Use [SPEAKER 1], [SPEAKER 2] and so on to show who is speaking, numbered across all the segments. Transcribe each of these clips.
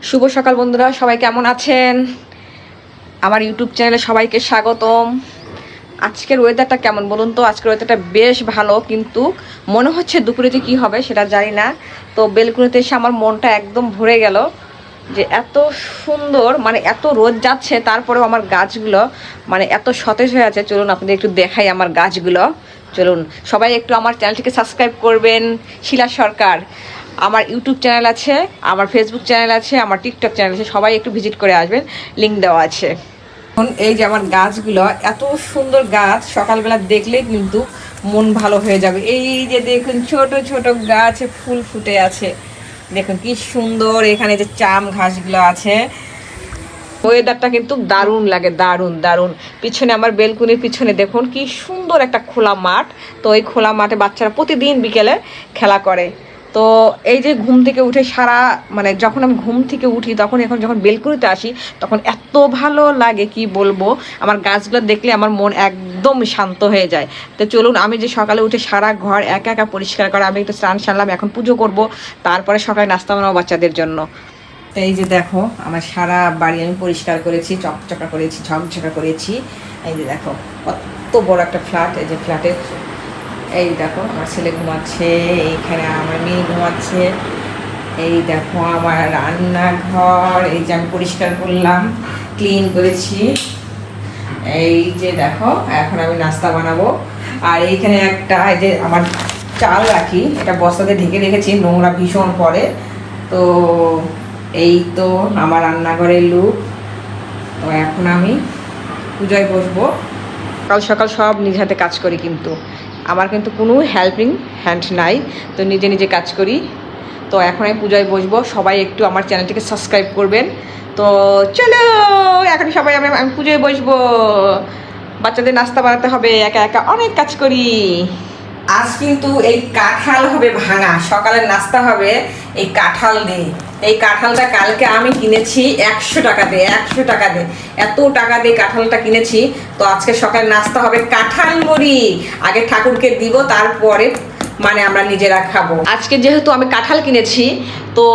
[SPEAKER 1] শুভ সকাল বন্ধুরা, সবাই কেমন আছেন? আমার ইউটিউব চ্যানেলে সবাইকে স্বাগতম। আজকের ওয়েদারটা কেমন বলুন তো? আজকের ওয়েদারটা বেশ ভালো, কিন্তু মনে হচ্ছে দুপুরে যে কী হবে সেটা জানি না। তো বেলকুনিতে এসে আমার মনটা একদম ভরে গেল যে এত সুন্দর, মানে এত রোদ যাচ্ছে তারপরেও আমার গাছগুলো মানে এত সতেজ হয়ে আছে। চলুন আপনাদের একটু দেখাই আমার গাছগুলো। চলুন সবাই একটু আমার চ্যানেলটিকে সাবস্ক্রাইব করবেন। শিলা সরকার আমার ইউটিউব চ্যানেল আছে, আমার ফেসবুক চ্যানেল আছে, আমার টিকটক চ্যানেল আছে, সবাই একটু ভিজিট করে আসবেন, লিঙ্ক দেওয়া আছে। এখন এই যে আমার গাছগুলো, এত সুন্দর গাছ, সকালবেলা দেখলেই কিন্তু মন ভালো হয়ে যাবে। এই যে দেখুন ছোট ছোট গাছে ফুল ফুটে আছে, দেখুন কি সুন্দর। এখানে যে চাম ঘাসগুলো আছে, ওয়েদারটা কিন্তু দারুণ লাগে, দারুণ দারুণ। পিছনে আমার বেলকুনির পিছনে দেখুন কি সুন্দর একটা খোলা মাঠ। তো এই খোলা মাঠে বাচ্চারা প্রতিদিন বিকেলে খেলা করে। তো এই যে ঘুম থেকে উঠে মানে যখন আমি ঘুম থেকে উঠি তখন এখন যখন বেলকুনিতে আসি তখন এত ভালো লাগে কি বলবো। আমার গাছগুলো দেখলে আমার মন একদম শান্ত হয়ে যায়। তো চলুন, আমি যে সকালে উঠে সারা ঘর একা একা পরিষ্কার করে আমি একটু স্নান সারলাম, এখন পুজো করব, তারপরে সকালে নাস্তা বানাবো বাচ্চাদের জন্য। এই যে দেখো আমার সারা বাড়ি আমি পরিষ্কার করেছি, চকচকা করেছি, ঝকঝকা করেছি। এই যে দেখো কত বড় একটা ফ্ল্যাট। এই যে ফ্ল্যাটের এই দেখো আমার ছেলে ঘুমাচ্ছে, এইখানে আমার মেয়ে ঘুমাচ্ছে। এই দেখো আমার রান্নাঘর, এই যে আমি পরিষ্কার করলাম, ক্লিন করেছি। এই যে দেখো এখন আমি নাস্তা বানাবো। আর এইখানে একটা এই যে আমার চাল রাখি, এটা বস্তাতে ঢেকে রেখেছি, নোংরা ভীষণ পড়ে। তো এই তো আমার রান্নাঘরের লুক। তো এখন আমি পূজায় বসবো। সকাল সকাল সব নিজ হাতে কাজ করি, কিন্তু আমার কিন্তু কোনো হেল্পিং হ্যান্ড নাই, তো নিজে নিজে কাজ করি। তো এখন আমি পূজায় বসবো, সবাই একটু আমার চ্যানেলটিকে সাবস্ক্রাইব করবেন। তো চলো এখন সবাই আমি পুজোয় বসবো, বাচ্চাদের নাস্তা বানাতে হবে, একা একা অনেক কাজ করি। আজ কিন্তু এই কাঁঠাল হবে ভাঙা, সকালের নাস্তা হবে এই কাঁঠাল দিয়ে। এই কাঁঠালটা কালকে আমি কিনেছি 100 টাকা দিয়ে, 100 টাকা দিয়ে, এত টাকা দিয়ে কাঁঠালটা কিনেছি। তো আজকে সকালে নাস্তা হবে কাঁঠাল মুড়ি, আগে ঠাকুরকে দিব, তারপরে মানে আমরা নিজেরা খাবো। আজকে যেহেতু আমি কাঁঠাল কিনেছি, তো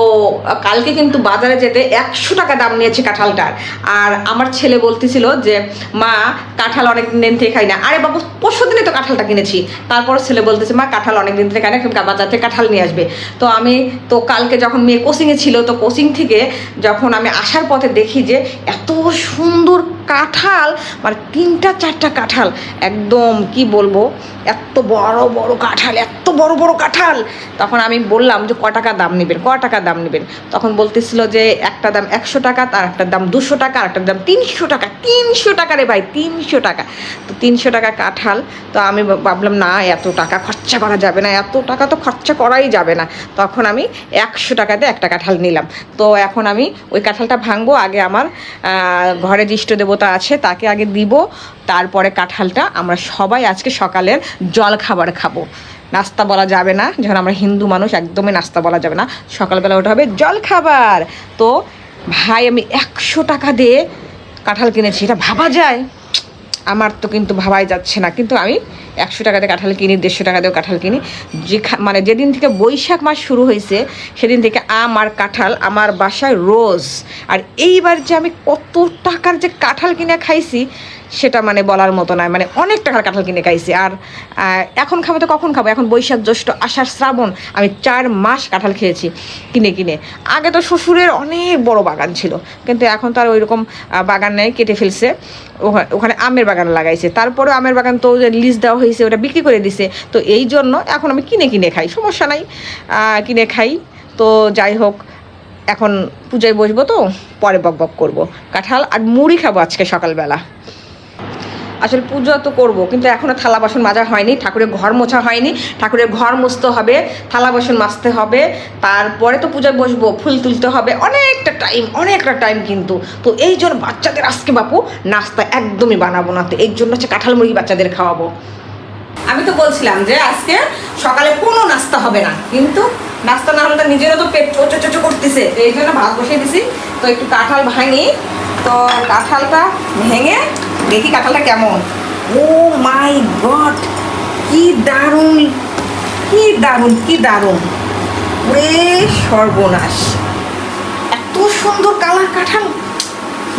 [SPEAKER 1] কালকে কিন্তু বাজারে যেতে 100 টাকা দাম নিয়েছে কাঁঠালটার। আর আমার ছেলে বলতেছিল যে মা কাঁঠাল অনেক দিন থেকে খাই না। আরে বাবু পরশু দিনে তো কাঁঠালটা কিনেছি। তারপর ছেলে বলতেছে মা কাঁঠাল অনেক দিন থেকে খাই না, বাজার থেকে কাঁঠাল নিয়ে আসবে। তো আমি তো কালকে যখন মেয়ে কোচিংয়ে ছিল, তো কোচিং থেকে যখন আমি আসার পথে দেখি যে এত সুন্দর কাঁঠাল, মানে 3টা 4টা কাঁঠাল, একদম কি বলবো, এত বড় বড় কাঁঠাল, এত বড় বড় কাঁঠাল। তখন আমি বললাম যে টাকা দাম নেবেন, টাকা দাম নেবেন? তখন বলতেছিল যে একটা দাম 100 টাকা, তার একটার দাম 200 টাকা, আর একটার দাম 300 টাকা। 300 টাকা রে ভাই, 300 টাকা। তো 300 টাকা কাঁঠাল। তো আমি ভাবলাম না, এত টাকা খরচা করা যাবে না, এত টাকা তো খরচা করাই যাবে না। তখন আমি 100 টাকাতে একটা কাঁঠাল নিলাম। তো এখন আমি ওই কাঁঠালটা ভাঙবো, আগে আমার ঘরে যে ইষ্ট দেবতা আছে তাকে আগে দিব, তারপরে কাঁঠালটা আমরা সবাই আজকে সকালের জল খাবার খাবো। নাস্তা বলা যাবে না, যখন আমরা হিন্দু মানুষ একদমই নাস্তা বলা যাবে না, সকালবেলা ওটা হবে জল খাবার। তো ভাই আমি 100 টাকা দিয়ে কাঁঠাল কিনেছি, এটা ভাবা যায়? আমার তো কিন্তু ভাবাই যাচ্ছে না, কিন্তু আমি 100 টাকা দিয়ে কাঁঠাল কিনি, 150 টাকা দিয়েও কাঁঠাল কিনি। মানে যেদিন থেকে বৈশাখ মাস শুরু হয়েছে সেদিন থেকে আম আর কাঁঠাল আমার বাসায় রোজ। আর এইবার যে আমি কত টাকার যে কাঁঠাল কিনে খাইছি সেটা মানে বলার মতো নয়, মানে অনেক টাকার কাঁঠাল কিনে খাইছি। আর এখন খাবো তো কখন খাবো? এখন বৈশাখ জ্যৈষ্ঠ আষাঢ় শ্রাবণ, আমি 4 মাস কাঁঠাল খেয়েছি কিনে কিনে। আগে তো শ্বশুরের অনেক বড় বাগান ছিল, কিন্তু এখন তো আর ওই রকম বাগান নেই, কেটে ফেলছে। ওখানে আমের বাগান লাগাইছে, তারপরেও আমের বাগান তো লিজ দেওয়া হয়েছে, ওটা বিক্রি করে দিছে। তো এই জন্য এখন আমি কিনে কিনে খাই, সমস্যা নাই, কিনে খাই। তো যাই হোক, এখন পূজায় বসবো, তো পরে বক বক করবো। কাঁঠাল আর মুড়ি খাবো আজকে সকালবেলা। আসলে পুজো তো করবো, কিন্তু এখনও থালা বাসন মাজা হয়নি, ঠাকুরের ঘর মোছা হয়নি। ঠাকুরের ঘর মুছতে হবে, থালা বাসন মাজতে হবে, তারপরে তো পূজায় বসবো, ফুল তুলতে হবে, অনেকটা টাইম কিন্তু। তো এই জন্য বাচ্চাদের আজকে বাপু নাস্তা একদমই বানাবো না, তো এই জন্য হচ্ছে কাঁঠাল মুড়ি বাচ্চাদের খাওয়াবো। আমি তো বলছিলাম যে আজকে সকালে কোনো নাস্তা হবে না, কিন্তু নাস্তা না হলে তো নিজেরও তো পেট চোচো করতেছে, তো এই জন্য ভাত বসিয়ে দিছি। তো একটু কাঁঠাল ভাঙি, তো কাঁঠালটা ভেঙে দেখি কাঁঠালটা কেমন। ও মাই গড, কি দারুণ, কি দারুণ, কি দারুণ! ওরে সর্বনাশ, এত এত সুন্দর কালার কাঁঠাল,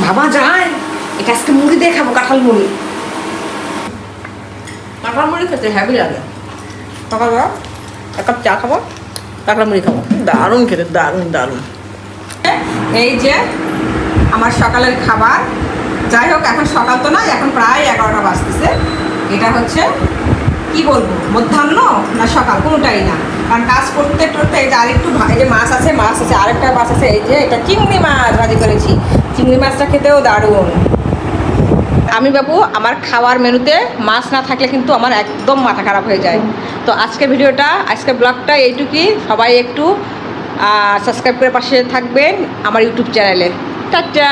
[SPEAKER 1] ভাবা যায় এটা আজকে মুড়ি দিয়ে খাবো। কাঁঠাল মুড়ি, কাঁঠাল মুড়ি খেতে হ্যাভি লাগে। সকালবেলা এক কাপ চা খাবো, কাঁঠাল মুড়ি খাবো, দারুণ খেতে, দারুণ দারুণ। এই যে আমার সকালের খাবার। যাই হোক, এখন সকাল তো নয়, এখন প্রায় 11টা বাজতেছে। এটা হচ্ছে কি বলবো, মধ্যাহ্ন না সকাল কোনোটাই না, কারণ কাজ করতে করতে এই যে আরেকটু এই যে মাছ আছে, আরেকটা মাছ আছে, এই যে এটা চিংড়ি মাছ ভাজি করেছি। চিংড়ি মাছটা খেতেও দারুণ। আমি বাবু, আমার খাওয়ার মেনুতে মাছ না থাকলে কিন্তু আমার একদম মাথা খারাপ হয়ে যায়। তো আজকের ভিডিওটা, আজকের ব্লগটা এইটুকুই। সবাই একটু সাবস্ক্রাইব করে পাশে থাকবেন আমার ইউটিউব চ্যানেলে। টাটা।